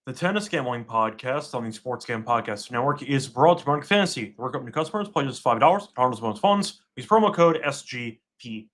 The Tennis Gambling Podcast on the Sports Gambling Podcast Network is brought to you by Market Fantasy. The work up new customers play just $5, harmless bonus funds. Use promo code SGPN.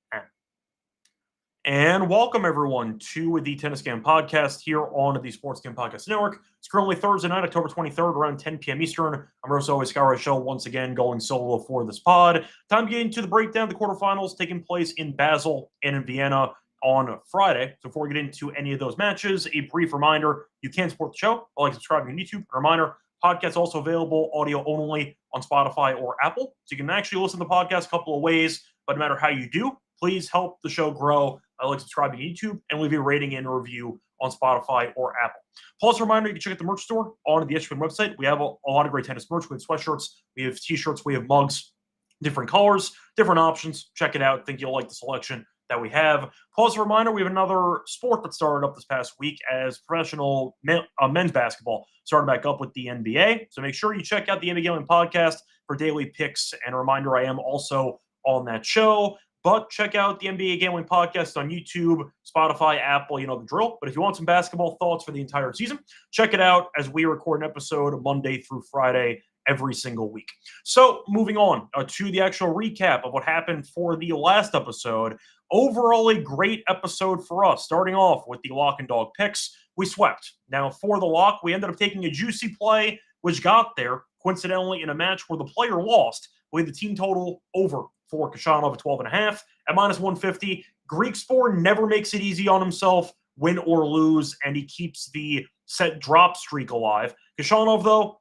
And welcome everyone to the Tennis Gambling Podcast here on the Sports Gambling Podcast Network. It's currently Thursday night, October 23rd, around 10 p.m. Eastern. I'm as always, Scott Reichel, once again going solo for this pod. Time to get into the breakdown of the quarterfinals taking place in Basel and in Vienna on Friday. So before we get into any of those matches, a brief reminder, you can support the show by subscribing on YouTube. A reminder, podcast also available audio only on Spotify or Apple. So you can actually listen to the podcast a couple of ways, but no matter how you do, please help the show grow. Subscribing to YouTube and leave a rating and a review on Spotify or Apple. Plus, a reminder, you can check out the merch store on the SGPN website. We have a lot of great tennis merch. We have sweatshirts, we have t-shirts, we have mugs, different colors, different options. Check it out. I think you'll like the selection that we have. Plus, a reminder, we have another sport that started up this past week as professional men's basketball started back up with the NBA. So make sure you check out the NBA Gambling Podcast for daily picks. And a reminder, I am also on that show. But check out the NBA Gambling Podcast on YouTube, Spotify, Apple, you know the drill. But if you want some basketball thoughts for the entire season, check it out as we record an episode Monday through Friday every single week. So moving on to the actual recap of what happened for the last episode. Overall, a great episode for us. Starting off with the lock and dog picks, we swept. Now for the lock, we ended up taking a juicy play, which got there, coincidentally, in a match where the player lost. We had the team total over for Khachanov at 12.5 at minus 150. Greek Sport never makes it easy on himself, win or lose, and he keeps the set drop streak alive. Khachanov, though,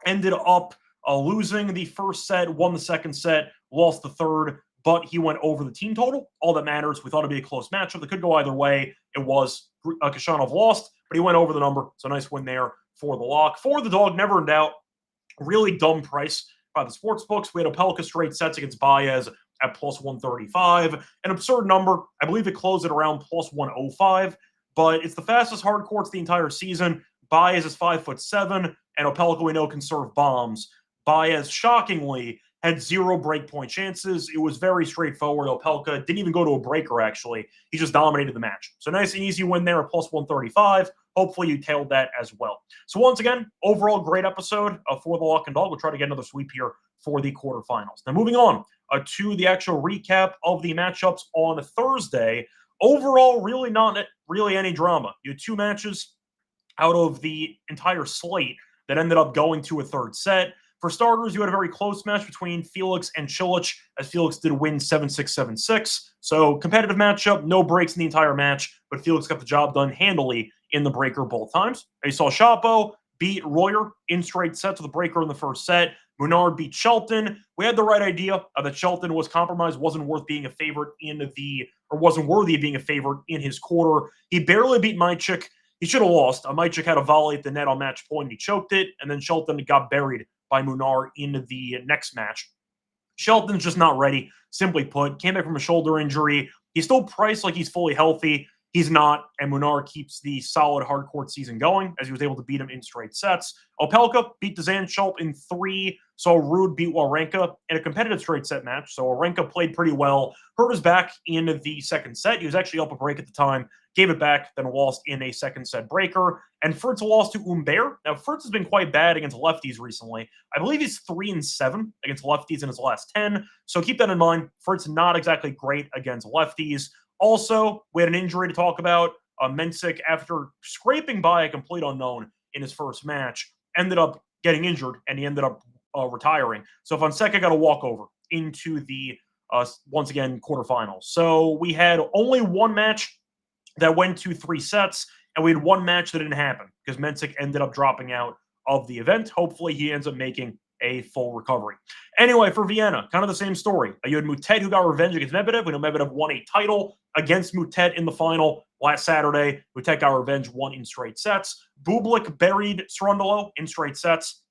ended up losing the first set, won the second set, lost the third, but he went over the team total. All that matters. We thought it'd be a close matchup. That could go either way. It was Khachanov lost, but he went over the number. So nice win there for the lock. For the dog, never in doubt. Really dumb price by the sports books. We had Opelka straight sets against Baez at plus 135. An absurd number. I believe it closed at around plus 105, but it's the fastest hard courts the entire season. Baez is 5'7", and Opelka we know can serve bombs. Baez, shockingly, had zero breakpoint chances. It was very straightforward. Opelka didn't even go to a breaker, actually. He just dominated the match. So nice and easy win there at plus 135. Hopefully you tailed that as well. So once again, overall great episode for the lock and dog. We'll try to get another sweep here for the quarterfinals. Now moving on to the actual recap of the matchups on Thursday. Overall, really not really any drama. You had two matches out of the entire slate that ended up going to a third set. For starters, you had a very close match between Felix and Cilic, as Felix did win 7-6, 7-6. So competitive matchup, no breaks in the entire match, but Felix got the job done handily in the breaker both times. You saw Shapo beat Royer in straight sets with the breaker in the first set. Munard beat Shelton. We had the right idea that Shelton was compromised, wasn't worth being a favorite wasn't worthy of being a favorite in his quarter. He barely beat Majcik. He should have lost. Majcik had a volley at the net on match point. He choked it, and then Shelton got buried by Munard in the next match. Shelton's just not ready, simply put. Came back from a shoulder injury. He's still priced like he's fully healthy. He's not, and Munard keeps the solid hardcourt season going as he was able to beat him in straight sets. Opelka beat Dzanchuk in 3. Saw Ruud beat Wawrinka in a competitive straight set match. So Wawrinka played pretty well. Hurt his back in the second set. He was actually up a break at the time. Gave it back, then lost in a second set breaker. And Fritz lost to Humbert. Now, Fritz has been quite bad against lefties recently. I believe he's 3-7 against lefties in his last 10. So keep that in mind. Fritz not exactly great against lefties. Also, we had an injury to talk about. Mensik, after scraping by a complete unknown in his first match, ended up getting injured, and he ended up retiring. So Fonseca got a walkover into the, once again, quarterfinals. So we had only one match that went to 3 sets, and we had one match that didn't happen because Mensik ended up dropping out of the event. Hopefully he ends up making a full recovery. Anyway, for Vienna, kind of the same story. You had Mutet who got revenge against Medvedev. We know Medvedev won a title against Mutet in the final last Saturday. Mutet got revenge, won in straight sets. Bublik buried Cerundolo in straight sets,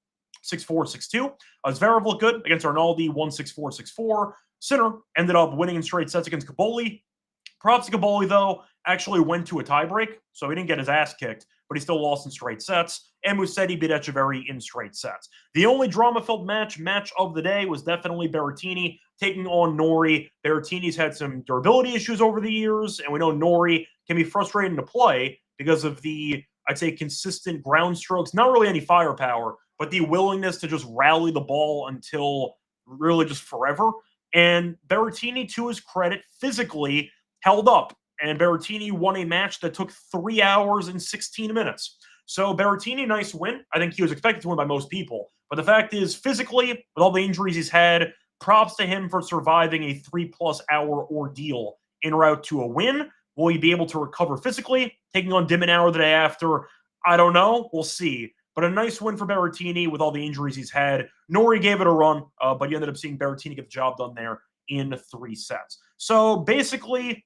6-4, 6-2. Zverev looked good against Arnaldi, 1-6-4, 6-4. Sinner ended up winning in straight sets against Kaboli. Props to Kaboli, though, actually went to a tiebreak, so he didn't get his ass kicked, but he still lost in straight sets. And Musetti beat Echeverry in straight sets. The only drama-filled match of the day was definitely Berrettini taking on Norrie. Berrettini's had some durability issues over the years, and we know Norrie can be frustrating to play because of the I'd say, consistent ground strokes, not really any firepower, but the willingness to just rally the ball until really just forever. And Berrettini, to his credit, physically held up. And Berrettini won a match that took 3 hours and 16 minutes. So Berrettini, nice win. I think he was expected to win by most people. But the fact is, physically, with all the injuries he's had, props to him for surviving a 3+ hour ordeal en route to a win. Will he be able to recover physically? Taking on De Minaur the day after? I don't know. We'll see. But a nice win for Berrettini with all the injuries he's had. Norrie gave it a run, but you ended up seeing Berrettini get the job done there in 3 sets. So basically,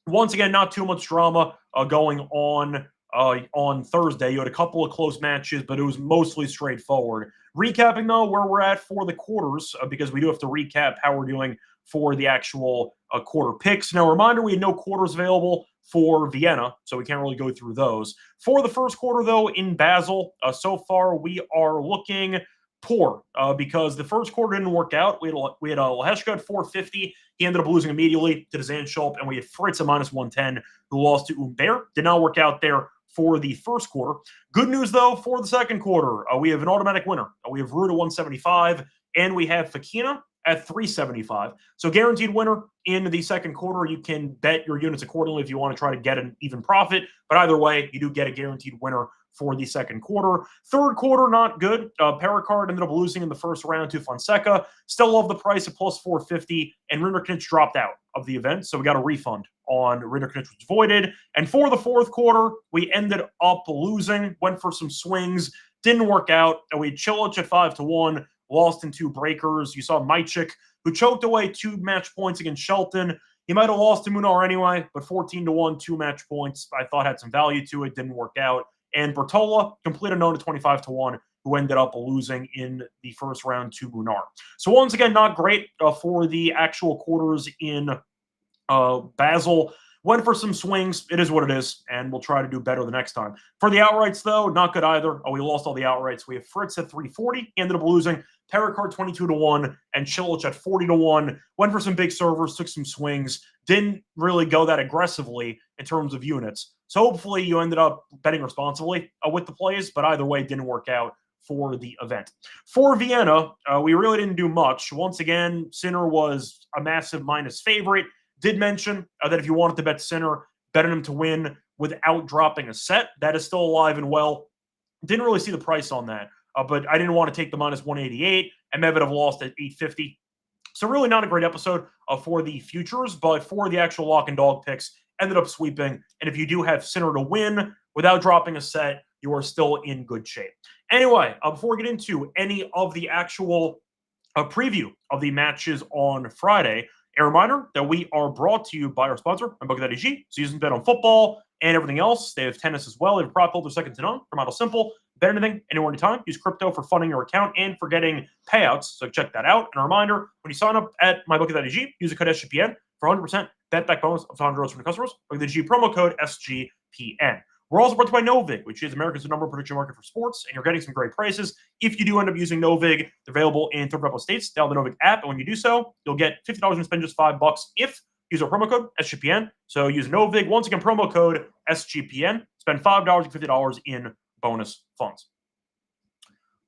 once again, not too much drama going on Thursday. You had a couple of close matches, but it was mostly straightforward. Recapping, though, where we're at for the quarters, because we do have to recap how we're doing for the actual quarter picks. Now, reminder, we had no quarters available for Vienna, so we can't really go through those. For the first quarter, though, in Basel, so far we are looking poor because the first quarter didn't work out. We had a Leheshka at 450. He ended up losing immediately to the Zandschulp, and we had Fritz at -110, who lost to Humbert. Did not work out there for the first quarter. Good news, though, for the second quarter. We have an automatic winner. We have Ruud at 175, and we have Fakina at 375. So guaranteed winner in the second quarter. You can bet your units accordingly if you want to try to get an even profit. But either way, you do get a guaranteed winner for the second quarter. Third quarter, not good. Pericard ended up losing in the first round to Fonseca. Still love the price at +450, and Rinderknecht dropped out of the event, so we got a refund on Rinderknecht, which was voided. And for the fourth quarter, we ended up losing, went for some swings, didn't work out, and we had Cilic at 5-1, lost in 2 breakers. You saw Majcik, who choked away 2 match points against Shelton. He might have lost to Munar anyway, but 14-1, 2 match points, I thought had some value to it, didn't work out. And Bertola, complete unknown at 25-1, who ended up losing in the first round to Munar. So once again, not great for the actual quarters in Basel. Went for some swings. It is what it is, and we'll try to do better the next time. For the outrights, though, not good either. We lost all the outrights. We have Fritz at 340. He ended up losing. Pericard 22-1 and Cilic at 40-1. Went for some big servers, took some swings. Didn't really go that aggressively in terms of units. So hopefully you ended up betting responsibly with the plays, but either way, it didn't work out for the event. For Vienna, we really didn't do much. Once again, Sinner was a massive minus favorite. Did mention that if you wanted to bet Sinner, betting him to win without dropping a set. That is still alive and well. Didn't really see the price on that, but I didn't want to take the -188, and Medvedev lost at 850. So really not a great episode for the futures, but for the actual lock and dog picks, ended up sweeping. And if you do have Sinner to win without dropping a set, you are still in good shape. Anyway, before we get into any of the actual preview of the matches on Friday, a reminder that we are brought to you by our sponsor, MyBookie.ag. So you can bet on football and everything else. They have tennis as well. They have prop builder second to none. From Model Simple. Bet anything, anywhere, anytime. Use crypto for funding your account and for getting payouts. So check that out. And a reminder, when you sign up at MyBookie.ag, use the code SGPN for 100% bet back bonus of $100 from the customers. MyBookie.ag promo code SGPN. We're also brought to by Novig, which is America's number one prediction market for sports, and you're getting some great prices. If you do end up using Novig, they're available in 30 states. Download the Novig app, and when you do so, you'll get $50 and spend just $5 if you use our promo code SGPN. So use Novig. Once again, promo code SGPN. Spend $5 and $50 in bonus funds.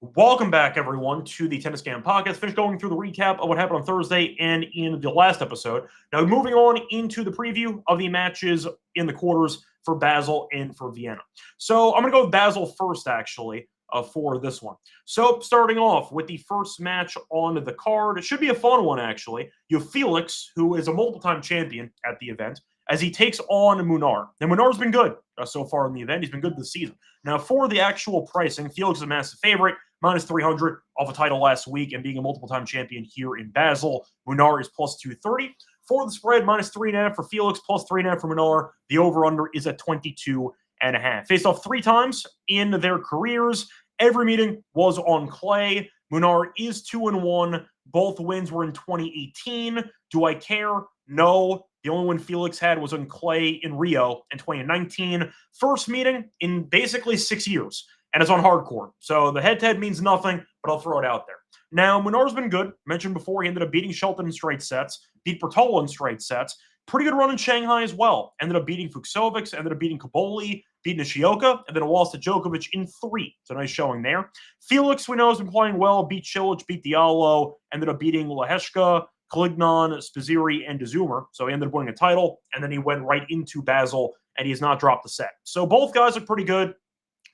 Welcome back, everyone, to the Tennis Scam Podcast. Finished going through the recap of what happened on Thursday and in the last episode. Now, moving on into the preview of the matches in the quarters for Basel and for Vienna. So I'm going to go with Basel first, actually, for this one. So starting off with the first match on the card, it should be a fun one, actually. You have Felix, who is a multiple-time champion at the event, as he takes on Munar. Now, Munar's been good so far in the event. He's been good this season. Now, for the actual pricing, Felix is a massive favorite, -300 off a title last week and being a multiple-time champion here in Basel. Munar is +230. For the spread, -3.5 for Felix, +3.5 for Munar. The over-under is at 22.5. Faced off 3 times in their careers. Every meeting was on clay. Munar is 2-1. Both wins were in 2018. Do I care? No. The only win Felix had was on clay in Rio in 2019. First meeting in basically 6 years, and it's on hardcourt. So the head-to-head means nothing, but I'll throw it out there. Now, Munar's been good. Mentioned before, he ended up beating Shelton in straight sets, beat Bertola in straight sets. Pretty good run in Shanghai as well. Ended up beating Fuchsovics, ended up beating Kaboli, beat Nishioka, and then a loss to Djokovic in 3. So nice showing there. Felix, we know, has been playing well, beat Cilic, beat Diallo, ended up beating Leheshka, Kalignan, Spaziri, and Dezumer. So he ended up winning a title, and then he went right into Basel, and he has not dropped the set. So both guys are pretty good.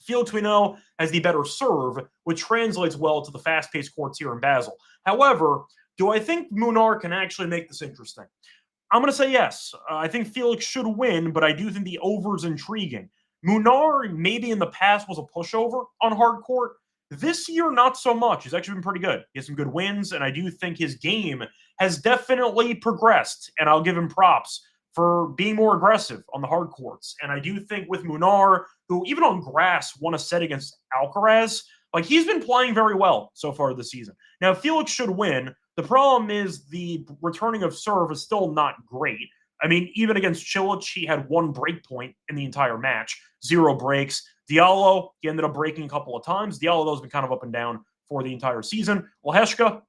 Felix, we know, has the better serve, which translates well to the fast-paced courts here in Basel. However, do I think Munar can actually make this interesting? I'm going to say yes. I think Felix should win, but I do think the over is intriguing. Munar, maybe in the past, was a pushover on hard court. This year, not so much. He's actually been pretty good. He has some good wins, and I do think his game has definitely progressed, and I'll give him props for being more aggressive on the hard courts. And I do think with Munar, who even on grass won a set against Alcaraz, like he's been playing very well so far this season. Now, Felix should win. The problem is the returning of serve is still not great. I mean, even against Cilic, he had 1 break point in the entire match, 0 breaks. Diallo, he ended up breaking a couple of times. Diallo, though, has been kind of up and down for the entire season. Leheshka,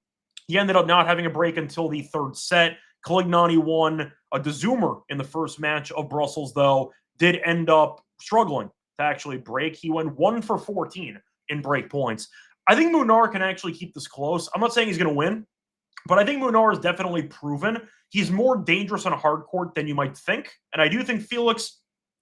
he ended up not having a break until the 3rd set. Kalignani won. Dezumer in the first match of Brussels, though, did end up struggling to actually break. He went 1 for 14 in break points. I think Munar can actually keep this close. I'm not saying he's going to win, but I think Munar has definitely proven he's more dangerous on a hard court than you might think. And I do think Felix,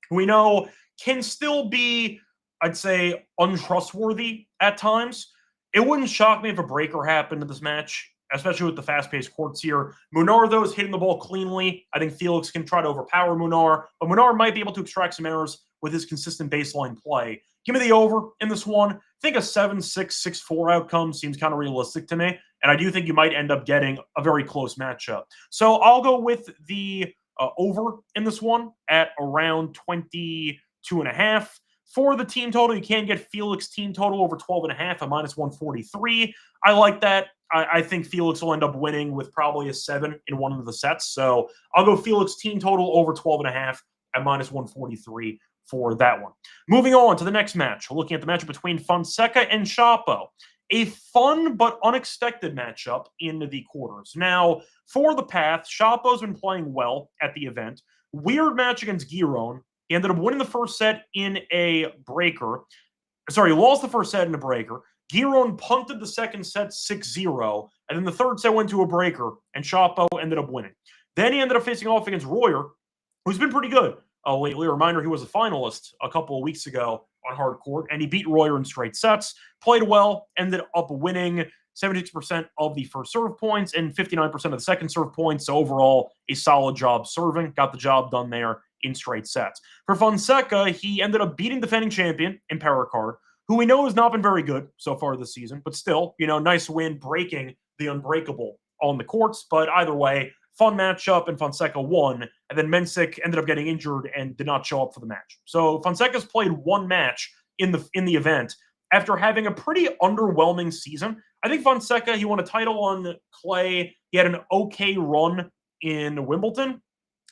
we know, can still be, I'd say, untrustworthy at times. It wouldn't shock me if a breaker happened in this match, especially with the fast-paced courts here. Munar, though, is hitting the ball cleanly. I think Felix can try to overpower Munar, but Munar might be able to extract some errors with his consistent baseline play. Give me the over in this one. I think a 7-6, 6-4 outcome seems kind of realistic to me, and I do think you might end up getting a very close matchup. So I'll go with the over in this one at around 22.5. For the team total, you can get Felix team total over 12.5 at -143. I like that. I think Felix will end up winning with probably a 7 in one of the sets. So I'll go Felix team total over 12.5 at -143 for that one. Moving on to the next match. We're looking at the matchup between Fonseca and Shapo. A fun but unexpected matchup in the quarters. Now, for the path, Shapo's been playing well at the event. Weird match against Giron. He ended up winning the first set in a breaker. Sorry, he lost the first set in a breaker. Giron punted the second set 6-0, and then the third set went to a breaker, and Shapo ended up winning. Then he ended up facing off against Royer, who's been pretty good lately. A reminder, he was a finalist a couple of weeks ago on hard court, and he beat Royer in straight sets, played well, ended up winning 76% of the first serve points and 59% of the second serve points. So overall, a solid job serving. Got the job done there in straight sets. For Fonseca, he ended up beating defending champion in Perricard, who we know has not been very good so far this season, but still, nice win breaking the unbreakable on the courts. But either way, fun matchup, and Fonseca won. And then Mensik ended up getting injured and did not show up for the match. So Fonseca's played 1 match in the event after having a pretty underwhelming season. I think Fonseca, he won a title on clay. He had an okay run in Wimbledon.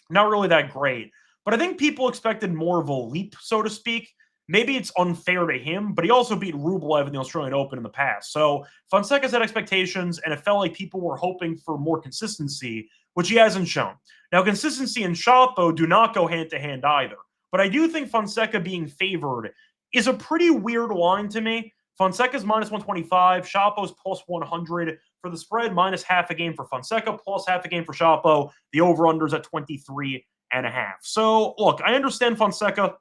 Not really that great. But I think people expected more of a leap, so to speak. Maybe it's unfair to him, but he also beat Rublev in the Australian Open in the past. So Fonseca's had expectations, and it felt like people were hoping for more consistency, which he hasn't shown. Now, consistency and Shapo do not go hand-to-hand either. But I do think Fonseca being favored is a pretty weird line to me. Fonseca's -125, Shapo's +100. For the spread, minus half a game for Fonseca, plus half a game for Shapo. The over-under's at 23.5. So, look, I understand Fonseca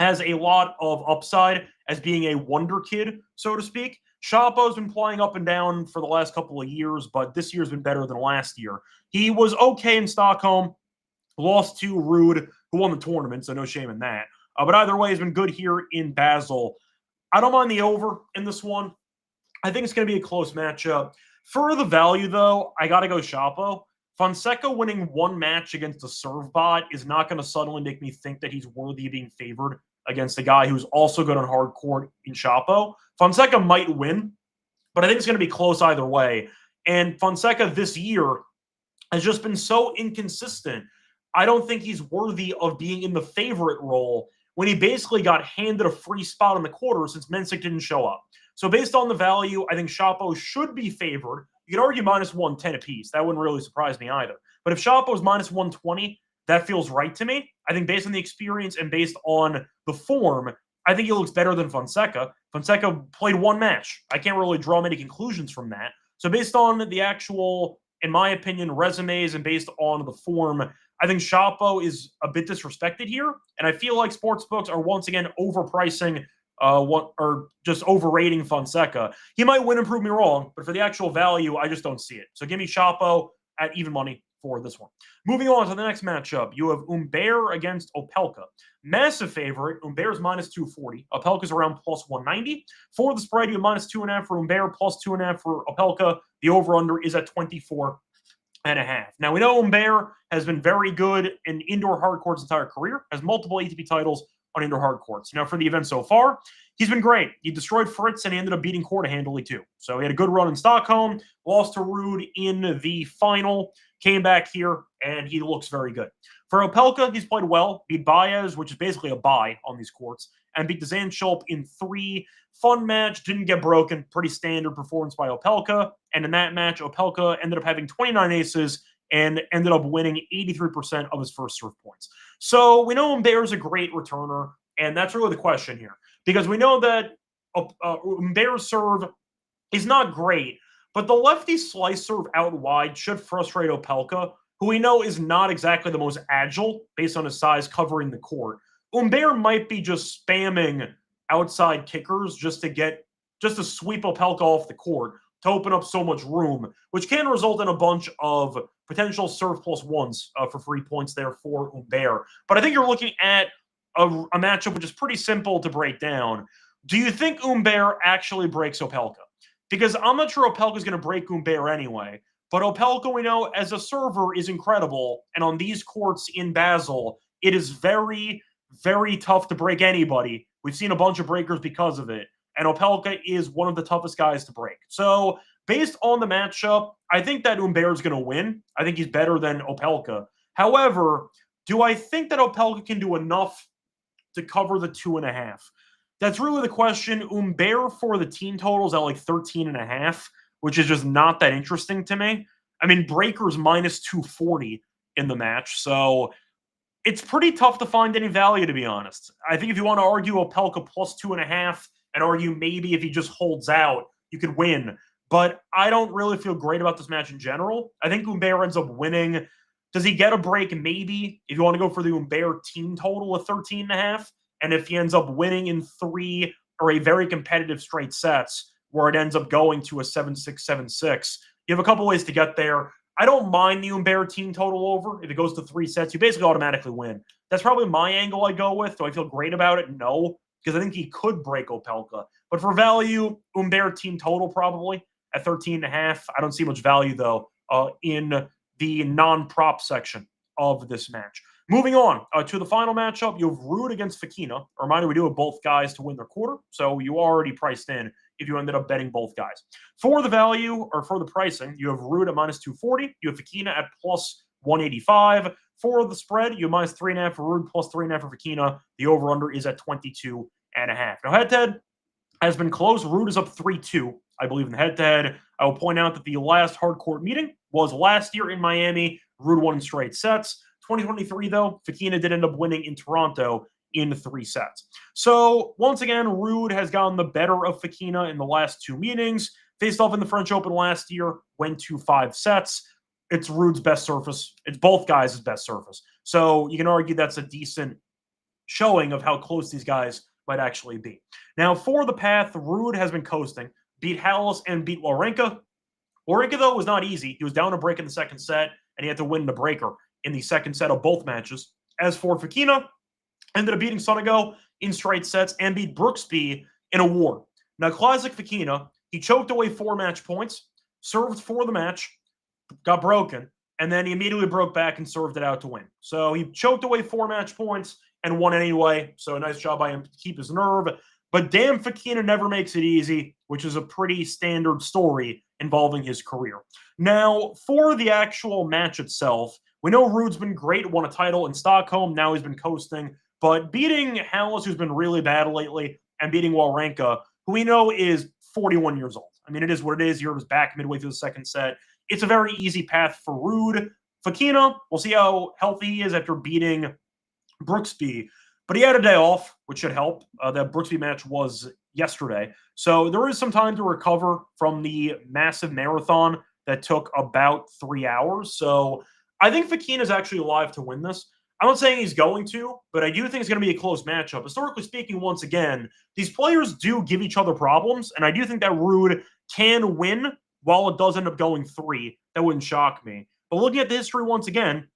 has a lot of upside as being a wonder kid, so to speak. Shapo's been playing up and down for the last couple of years, but this year's been better than last year. He was okay in Stockholm, lost to Ruud, who won the tournament, so no shame in that. But either way, he's been good here in Basel. I don't mind the over in this one. I think it's going to be a close matchup. For the value, though, I got to go Shapo. Fonseca winning 1 match against a serve bot is not going to suddenly make me think that he's worthy of being favored against a guy who's also good on hard court in Shapo. Fonseca might win, but I think it's going to be close either way. And Fonseca this year has just been so inconsistent. I don't think he's worthy of being in the favorite role when he basically got handed a free spot in the quarter since Mensik didn't show up. So based on the value, I think Shapo should be favored. You could argue -110 apiece. That wouldn't really surprise me either. But if Shapo's -120, that feels right to me. I think based on the experience and based on the form, I think he looks better than Fonseca. Fonseca played one match. I can't really draw many conclusions from that. So based on the actual, in my opinion, resumes and based on the form, I think Chapo is a bit disrespected here. And I feel like sportsbooks are once again overpricing or just overrating Fonseca. He might win and prove me wrong, but for the actual value, I just don't see it. So give me Chapo at even money for this one. Moving on to the next matchup, you have Humbert against Opelka. Massive favorite. Humbert's minus 240. Opelka's around plus 190. For the spread, you have minus 2.5 for Humbert, plus 2.5 for Opelka. The over-under is at 24.5. Now, we know Humbert has been very good in indoor hard courts his entire career, has multiple ATP titles on indoor hard courts. Now, for the event so far, he's been great. He destroyed Fritz, and he ended up beating Korda handily, too. So he had a good run in Stockholm, lost to Ruud in the final, came back here, and he looks very good. For Opelka, he's played well, beat Baez, which is basically a bye on these courts, and beat Zandschulp in 3. Fun match, didn't get broken. Pretty standard performance by Opelka. And in that match, Opelka ended up having 29 aces and ended up winning 83% of his first serve points. So we know Humbert's a great returner, and that's really the question here. Because we know that Humbert's serve is not great, but the lefty slice serve out wide should frustrate Opelka, who we know is not exactly the most agile based on his size covering the court. Humbert might be just spamming outside kickers just to sweep Opelka off the court to open up so much room, which can result in a bunch of potential serve plus ones for free points there for Humbert. But I think you're looking at a matchup which is pretty simple to break down. Do you think Humbert actually breaks Opelka? Because I'm not sure Opelka is going to break Humbert anyway. But Opelka, we know, as a server is incredible. And on these courts in Basel, it is very, very tough to break anybody. We've seen a bunch of breakers because of it. And Opelka is one of the toughest guys to break. So based on the matchup, I think that Humbert is going to win. I think he's better than Opelka. However, do I think that Opelka can do enough to cover the 2.5? That's really the question. Humbert for the team totals at like 13.5, which is just not that interesting to me. I mean, breakers minus 240 in the match. So it's pretty tough to find any value, to be honest. I think if you want to argue Opelka plus 2.5 and argue maybe if he just holds out, you could win. But I don't really feel great about this match in general. I think Humbert ends up winning. Does he get a break? Maybe. If you want to go for the Humbert team total of 13.5, and if he ends up winning in 3 or a very competitive straight sets where it ends up going to a 7-6, 7-6, you have a couple ways to get there. I don't mind the Humbert team total over. If it goes to 3 sets, you basically automatically win. That's probably my angle I go with. Do I feel great about it? No, because I think he could break Opelka. But for value, Humbert team total probably at 13.5. I don't see much value, though, in the non-prop section of this match. Moving on to the final matchup, you have Ruud against Fekina. A reminder, we do have both guys to win their quarter, so you already priced in if you ended up betting both guys. For the value, or for the pricing, you have Ruud at minus 240. You have Fekina at plus 185. For the spread, you have minus 3.5 for Ruud, plus 3.5 for Fekina. The over-under is at 22.5. Now, head-to-head has been close. Ruud is up 3-2, I believe, in the head-to-head. I will point out that the last hard court meeting was last year in Miami. Ruud won in straight sets. 2023, though, Fekina did end up winning in Toronto in 3 sets. So, once again, Ruud has gotten the better of Fekina in the last 2 meetings. Faced off in the French Open last year, went to 5 sets. It's Ruud's best surface. It's both guys' best surface. So, you can argue that's a decent showing of how close these guys might actually be. Now, for the path, Ruud has been coasting. Beat Hallis and beat Wawrinka. Wawrinka, though, was not easy. He was down a break in the second set, and he had to win the breaker in the second set of both matches. As for Fekina, ended up beating Sonego in straight sets and beat Brooksby in a war. Now, classic Fekina, he choked away 4 match points, served for the match, got broken, and then he immediately broke back and served it out to win. So he choked away 4 match points and won anyway. So a nice job by him to keep his nerve. But damn, Fekina never makes it easy, which is a pretty standard story involving his career. Now, for the actual match itself, we know Ruud's been great, won a title in Stockholm. Now he's been coasting. But beating Hallis, who's been really bad lately, and beating Wawrinka, who we know is 41 years old. I mean, it is what it is. He was back midway through the second set. It's a very easy path for Ruud. Fokina, we'll see how healthy he is after beating Brooksby, but he had a day off, which should help. That Brooksby match was yesterday. So there is some time to recover from the massive marathon that took about 3 hours. So I think Fokina is actually alive to win this. I'm not saying he's going to, but I do think it's going to be a close matchup. Historically speaking, once again, these players do give each other problems, and I do think that Ruud can win while it does end up going 3. That wouldn't shock me. But looking at the history once again,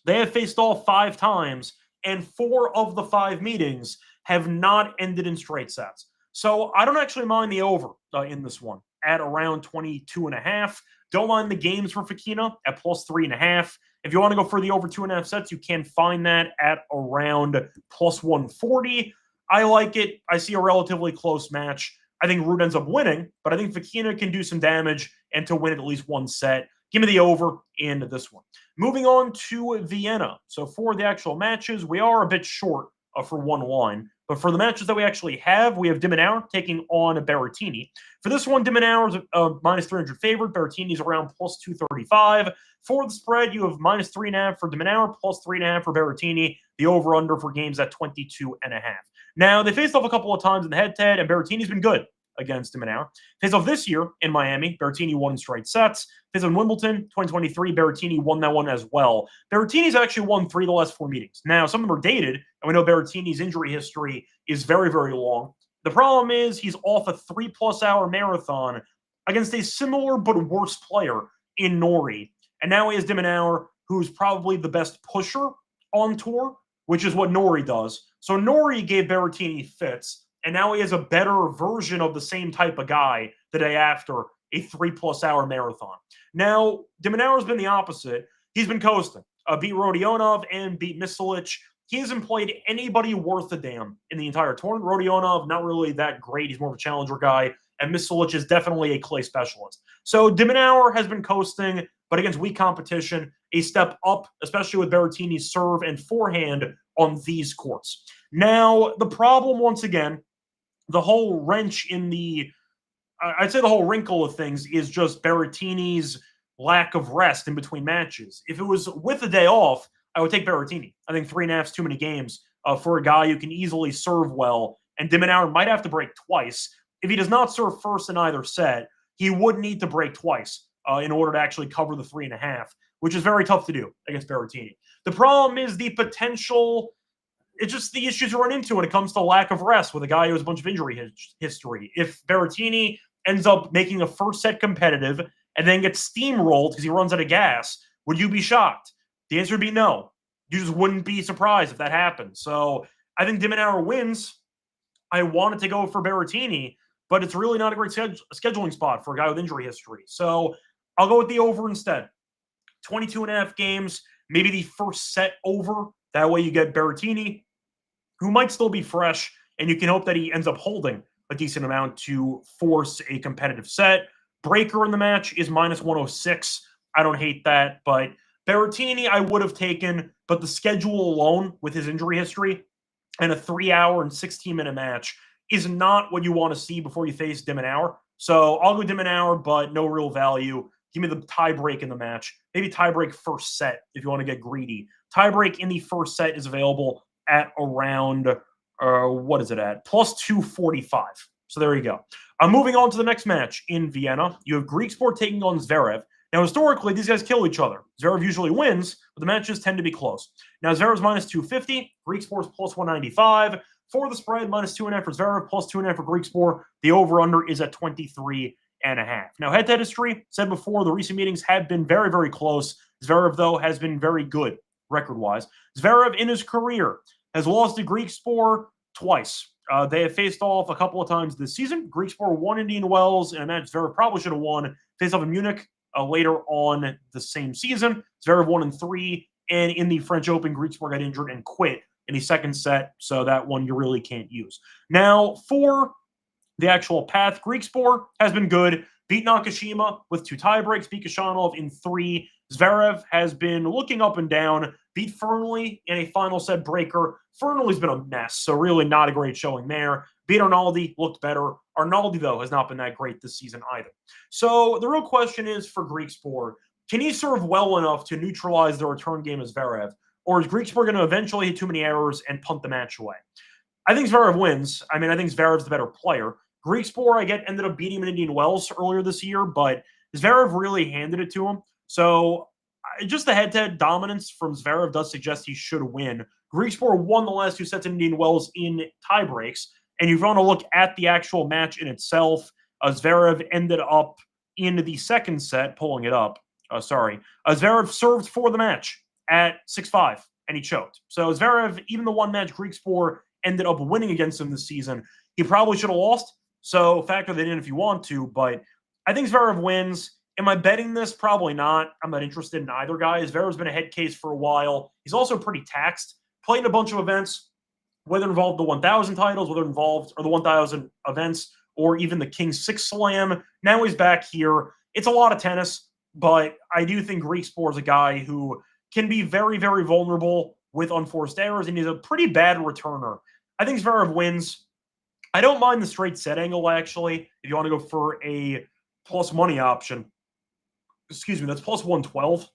they have faced off 5 times, and 4 of the 5 meetings have not ended in straight sets. So I don't actually mind the over in this one at around 22.5. Don't mind the games for Fokina at plus 3.5. If you want to go for the over 2.5 sets, you can find that at around plus 140. I like it. I see a relatively close match. I think Ruud ends up winning, but I think Fokina can do some damage and to win at least one set. Give me the over in this one. Moving on to Vienna. So for the actual matches, we are a bit short for one line. But for the matches that we actually have, we have de Minaur taking on Berrettini. For this one, de Minaur is a minus 300 favorite. Berrettini is around plus 235. For the spread, you have minus 3.5 for de Minaur, plus 3.5 for Berrettini. The over-under for games at 22.5. Now, they faced off a couple of times in the head-to-head, and Berrettini's been good against de Minaur. Faced off this year in Miami, Berrettini won in straight sets. Faced on Wimbledon 2023, Berrettini won that one as well. Berrettini's actually won 3 of the last 4 meetings. Now, some of them are dated, and we know Berrettini's injury history is very, very long. The problem is he's off a 3+ hour marathon against a similar but worse player in Norrie. And now he has de Minaur, who's probably the best pusher on tour, which is what Norrie does. So Norrie gave Berrettini fits, and now he has a better version of the same type of guy the day after a 3+ hour marathon. Now, de Minaur has been the opposite. He's been coasting. Beat Rodionov and beat Misalic. He hasn't played anybody worth a damn in the entire tournament. Rodionov, not really that great. He's more of a challenger guy. And Misalic is definitely a clay specialist. So de Minaur has been coasting, but against weak competition, a step up, especially with Berrettini's serve and forehand on these courts. Now, the problem, once again, the whole wrench in the, I'd say the whole wrinkle of things is just Berrettini's lack of rest in between matches. If it was with a day off, I would take Berrettini. I think 3.5 is too many games for a guy who can easily serve well. And de Minaur might have to break twice. If he does not serve first in either set, he would need to break twice in order to actually cover the 3.5, which is very tough to do against Berrettini. The problem is the potential, it's just the issues you run into when it comes to lack of rest with a guy who has a bunch of injury history. If Berrettini ends up making a first set competitive and then gets steamrolled because he runs out of gas, would you be shocked? The answer would be no. You just wouldn't be surprised if that happened. So I think de Minaur wins. I wanted to go for Berrettini, but it's really not a great scheduling spot for a guy with injury history. So I'll go with the over instead. 22.5 games, maybe the first set over. That way you get Berrettini, who might still be fresh, and you can hope that he ends up holding a decent amount to force a competitive set. Breaker in the match is minus 106. I don't hate that, but Berrettini I would have taken, but the schedule alone with his injury history and a 3 hour and 16-minute match is not what you want to see before you face de Minaur. So I'll go de Minaur, but no real value. Give me the tie break in the match. Maybe tie break first set if you want to get greedy. Tie break in the first set is available at around, what is it at? Plus 245. So there you go. Moving on to the next match in Vienna. You have Griekspoor taking on Zverev. Now, historically, these guys kill each other. Zverev usually wins, but the matches tend to be close. Now, Zverev's minus 250. Griekspor's plus 195. For the spread, minus 2.5 for Zverev, plus 2.5 for Griekspoor. The over-under is at 23.5. Now, head-to-head history, said before, the recent meetings have been very, very close. Zverev, though, has been very good record-wise. Zverev, in his career, has lost to Griekspoor twice. They have faced off a couple of times this season. Griekspoor won Indian Wells in a match Zverev probably should have won. Faced off in Munich later on the same season. Zverev won in 3, and in the French Open, Griekspoor got injured and quit in the second set, so that one you really can't use. Now, for the actual path, Griekspoor has been good. Beat Nakashima with 2 tiebreaks, beat Kashanov in 3. Zverev has been looking up and down, beat Fernley in a final set breaker. Fernley's been a mess, so really not a great showing there. Beat Arnaldi, looked better. Arnaldi, though, has not been that great this season either. So the real question is for Griekspoor, can he serve well enough to neutralize the return game as Zverev? Or is Griekspoor going to eventually hit too many errors and punt the match away? I think Zverev wins. I mean, I think Zverev's the better player. Griekspoor, ended up beating him in Indian Wells earlier this year, but Zverev really handed it to him. So just the head-to-head dominance from Zverev does suggest he should win. Griekspoor won the last 2 sets in Indian Wells in tie breaks. And if you want to look at the actual match in itself, Zverev ended up in the second set, pulling it up. Zverev served for the match at 6-5, and he choked. So Zverev, even the one match Griekspoor ended up winning against him this season, he probably should have lost. So factor that in if you want to. But I think Zverev wins. Am I betting this? Probably not. I'm not interested in either guy. Zverev's been a head case for a while. He's also pretty taxed. Played in a bunch of events, whether involved the 1,000 titles, whether involved or the 1,000 events, or even the King 6 Slam. Now he's back here. It's a lot of tennis, but I do think Griekspoor is a guy who can be very, very vulnerable with unforced errors, and he's a pretty bad returner. I think Zverev wins. I don't mind the straight set angle, actually, if you want to go for a plus money option. Excuse me, that's plus 112.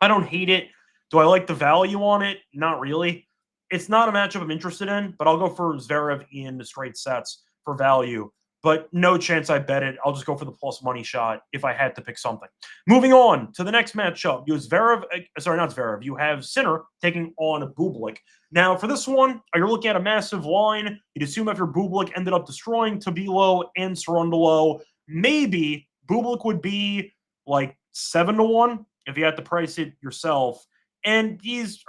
I don't hate it. Do I like the value on it? Not really. It's not a matchup I'm interested in, but I'll go for Zverev in the straight sets for value. But no chance I bet it. I'll just go for the plus money shot if I had to pick something. Moving on to the next matchup. You have Sinner taking on Bublik. Now, for this one, you're looking at a massive line. You'd assume after Bublik ended up destroying Tabilo and Cerundolo, maybe Bublik would be like 7-1 if you had to price it yourself. And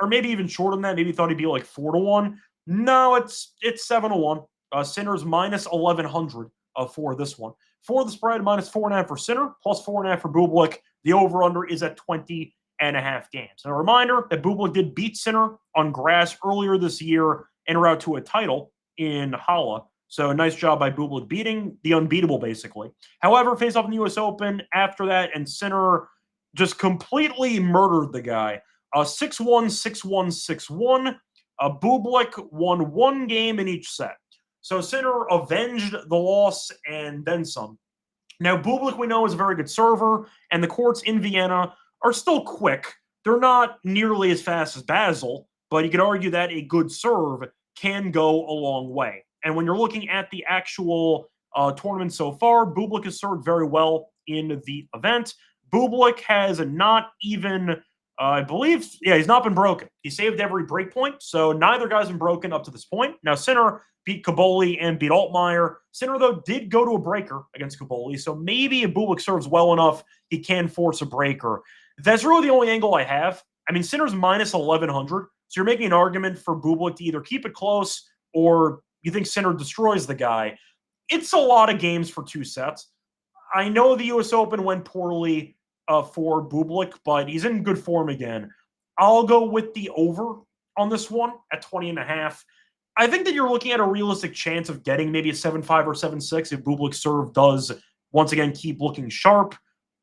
or maybe even shorter than that. Maybe thought he'd be like 4-1. No, it's 7-1. Sinner's minus 1,100 for this one. For the spread, minus 4.5 for Sinner, plus 4.5 for Bublik. The over-under is at 20.5 games. And a reminder that Bublik did beat Sinner on grass earlier this year en route to a title in Halle. So nice job by Bublik beating the unbeatable, basically. However, face off in the U.S. Open after that, and Sinner just completely murdered the guy. 6-1, 6-1, 6-1. Bublik won one game in each set. So Sinner avenged the loss and then some. Now, Bublik, we know, is a very good server, and the courts in Vienna are still quick. They're not nearly as fast as Basel, but you could argue that a good serve can go a long way. And when you're looking at the actual tournament so far, Bublik has served very well in the event. Bublik has not even, he's not been broken. He saved every break point, so neither guy's been broken up to this point. Now, Sinner beat Kaboli and beat Altmaier. Sinner, though, did go to a breaker against Kaboli, so maybe if Bublik serves well enough, he can force a breaker. That's really the only angle I have. I mean, Sinner's minus 1,100, so you're making an argument for Bublik to either keep it close or you think Sinner destroys the guy. It's a lot of games for 2 sets. I know the U.S. Open went poorly for Bublik, but he's in good form again. I'll go with the over on this one at 20.5. I think that you're looking at a realistic chance of getting maybe a 7-5 or 7-6 if Bublik's serve does, once again, keep looking sharp.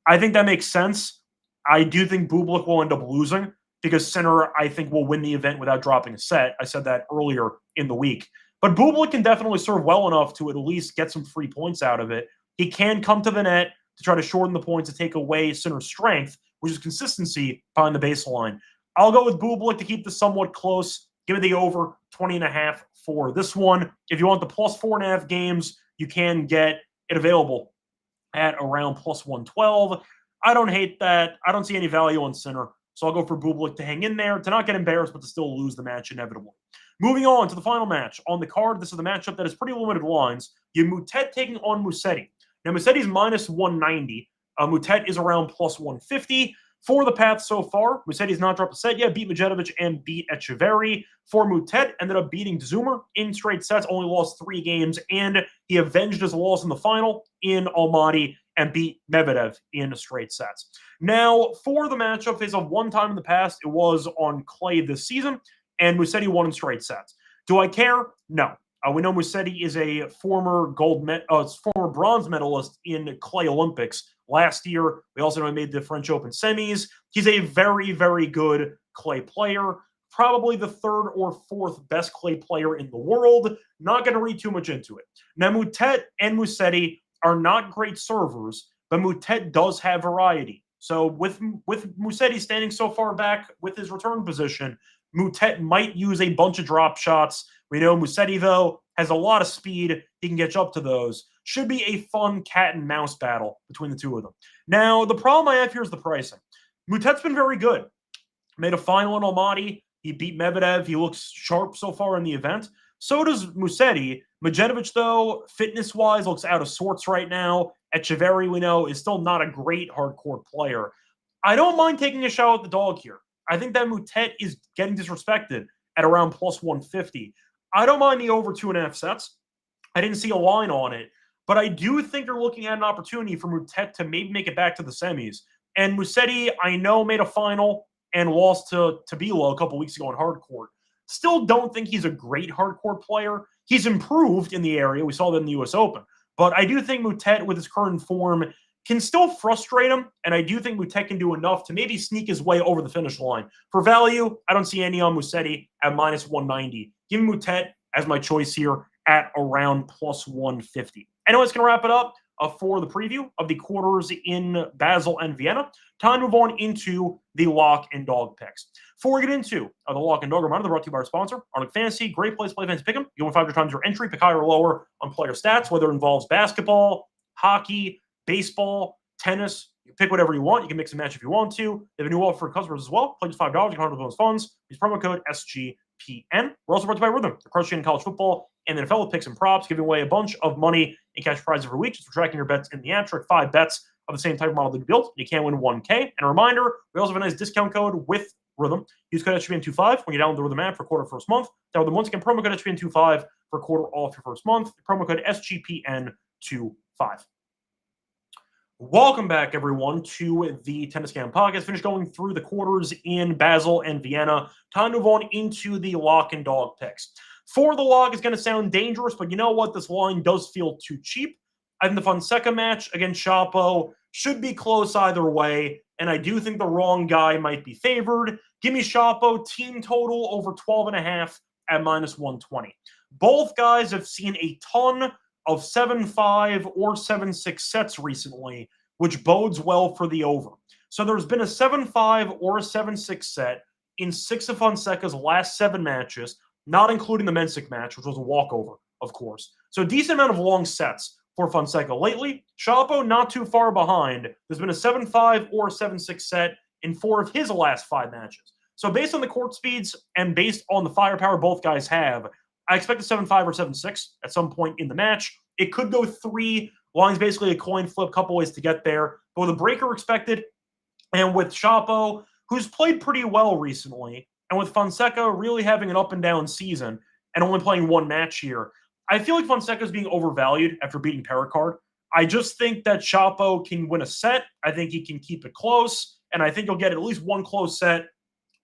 I think that makes sense. I do think Bublik will end up losing because Sinner, I think, will win the event without dropping a set. I said that earlier in the week. But Bublik can definitely serve well enough to at least get some free points out of it. He can come to the net to try to shorten the points to take away Sinner's strength, which is consistency behind the baseline. I'll go with Bublik to keep this somewhat close. Give it the over 20.5 for this one. If you want the plus 4.5 games, you can get it available at around plus 112. I don't hate that. I don't see any value on Sinner, so I'll go for Bublik to hang in there, to not get embarrassed, but to still lose the match inevitably. Moving on to the final match on the card. This is the matchup that is pretty limited lines. You have Moutet taking on Musetti. Now, Musetti's minus 190. Moutet is around plus 150. For the path so far, Musetti's not dropped a set yet, beat Medjedovic and beat Echeverry. For Moutet, ended up beating Zoomer in straight sets, only lost 3 games, and he avenged his loss in the final in Almaty and beat Medvedev in straight sets. Now, for the matchup, face off one time in the past, it was on clay this season, and Musetti won in straight sets. Do I care? No. We know Musetti is a former bronze medalist in clay Olympics last year. We also know he made the French Open semis. He's a very, very good clay player. Probably the 3rd or 4th best clay player in the world. Not going to read too much into it. Now, Moutet and Musetti are not great servers, but Moutet does have variety. So with Musetti standing so far back with his return position, Moutet might use a bunch of drop shots. We know Musetti, though, has a lot of speed. He can get up to those. Should be a fun cat and mouse battle between the two of them. Now, the problem I have here is the pricing. Moutet's been very good. Made a final in Almaty. He beat Medvedev. He looks sharp so far in the event. So does Musetti. Majanovic, though, fitness-wise, looks out of sorts right now. Echeverry, we know, is still not a great hardcourt player. I don't mind taking a shot at the dog here. I think that Moutet is getting disrespected at around plus 150. I don't mind the over 2.5 sets. I didn't see a line on it, but I do think you're looking at an opportunity for Moutet to maybe make it back to the semis. And Musetti, I know, made a final and lost to Bilo a couple weeks ago on hardcourt. Still don't think he's a great hardcourt player. He's improved in the area. We saw that in the US Open. But I do think Moutet, with his current form, can still frustrate him, and I do think Moutet can do enough to maybe sneak his way over the finish line. For value, I don't see any on Musetti at minus 190. Give me Moutet as my choice here at around plus 150. Anyway, it's going to wrap it up for the preview of the quarters in Basel and Vienna. Time to move on into the lock and dog picks. Before we get into the lock and dog, reminder, they're brought to you by our sponsor, Arctic Fantasy. Great place to play fantasy pick'em. You win 500 times your entry, pick higher or lower on player stats, whether it involves basketball, hockey, baseball, tennis. You pick whatever you want. You can mix and match if you want to. They have a new offer for customers as well. Play just $5. You can earn those funds. Use promo code SGPN. We're also brought to you by Rhythm, the crushing in college football and NFL with picks and props, giving away a bunch of money and cash prizes every week just for tracking your bets in the app. Track 5 bets of the same type of model that you built. You can win 1K. And a reminder, we also have a nice discount code with Rhythm. Use code SGPN25 when you download the Rhythm app for quarter first month. Download them once again, promo code SGPN25 for quarter off your first month. Promo code SGPN25. Welcome back, everyone, to the Tennis Scam Podcast. Finished going through the quarters in Basel and Vienna. Time to move on into the lock and dog picks. For the lock, it's going to sound dangerous, but you know what? This line does feel too cheap. I think the Fonseca match against Shapo should be close either way, and I do think the wrong guy might be favored. Give me Shapo, team total over 12.5 at minus 120. Both guys have seen a ton of 7-5 or 7-6 sets recently, which bodes well for the over. So there's been a 7-5 or a 7-6 set in 6 of Fonseca's last 7 matches, not including the Mensik match, which was a walkover, of course. So a decent amount of long sets for Fonseca lately. Shapo not too far behind. There's been a 7-5 or a 7-6 set in 4 of his last 5 matches. So based on the court speeds and based on the firepower both guys have, I expect a 7-5 or 7-6 at some point in the match. It could go 3. Long's basically a coin flip, couple ways to get there. But with a breaker expected, and with Shapo, who's played pretty well recently, and with Fonseca really having an up and down season and only playing 1 match here, I feel like Fonseca's being overvalued after beating Perricard. I just think that Shapo can win a set. I think he can keep it close, and I think he'll get at least 1 close set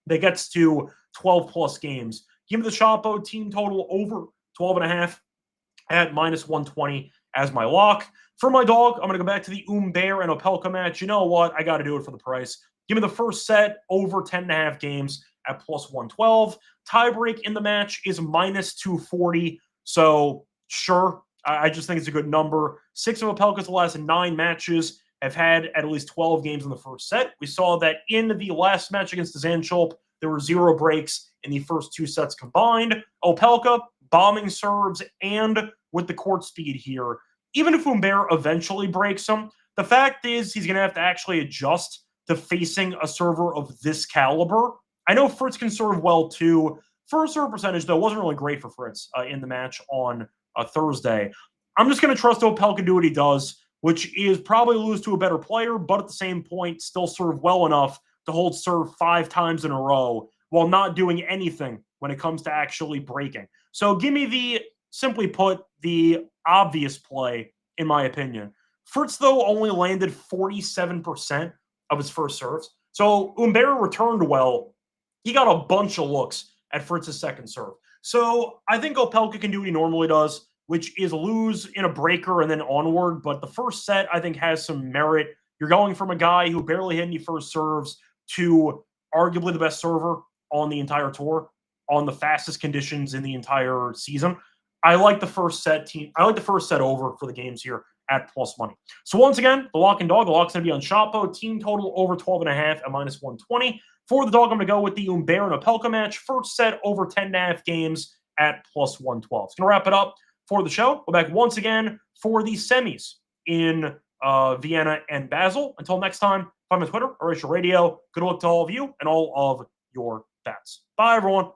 that gets to 12-plus games. Give me the Shapo team total over 12.5 at minus 120 as my lock. For my dog, I'm going to go back to the Humbert and Opelka match. You know what? I got to do it for the price. Give me the first set over 10.5 games at plus 112. Tiebreak in the match is minus 240. So, sure, I just think it's a good number. 6 of Opelka's last 9 matches have had at least 12 games in the first set. We saw that in the last match against Zanchulp, there were 0 breaks in the first 2 sets combined. Opelka, bombing serves, and with the court speed here, even if Humbert eventually breaks him, the fact is he's going to have to actually adjust to facing a server of this caliber. I know Fritz can serve well, too. First serve percentage, though, wasn't really great for Fritz in the match on Thursday. I'm just going to trust Opelka do what he does, which is probably lose to a better player, but at the same point, still serve well enough to hold serve 5 times in a row while not doing anything when it comes to actually breaking. So give me the, simply put, the obvious play, in my opinion. Fritz, though, only landed 47% of his first serves. So Humbert returned well. He got a bunch of looks at Fritz's second serve. So I think Opelka can do what he normally does, which is lose in a breaker and then onward. But the first set, I think, has some merit. You're going from a guy who barely hit any first serves to arguably the best server on the entire tour, on the fastest conditions in the entire season. I like the first set team. I like the first set over for the games here at plus money. So once again, the lock and dog, the lock's going to be on Chapo. Team total over 12.5 at minus 120. For the dog, I'm going to go with the Umber and Opelka match. First set over 10.5 games at plus 112. It's going to wrap it up for the show. We're back once again for the semis in Vienna and Basel. Until next time, find me on Twitter or Radio. Good luck to all of you and all of your bets. Bye, everyone.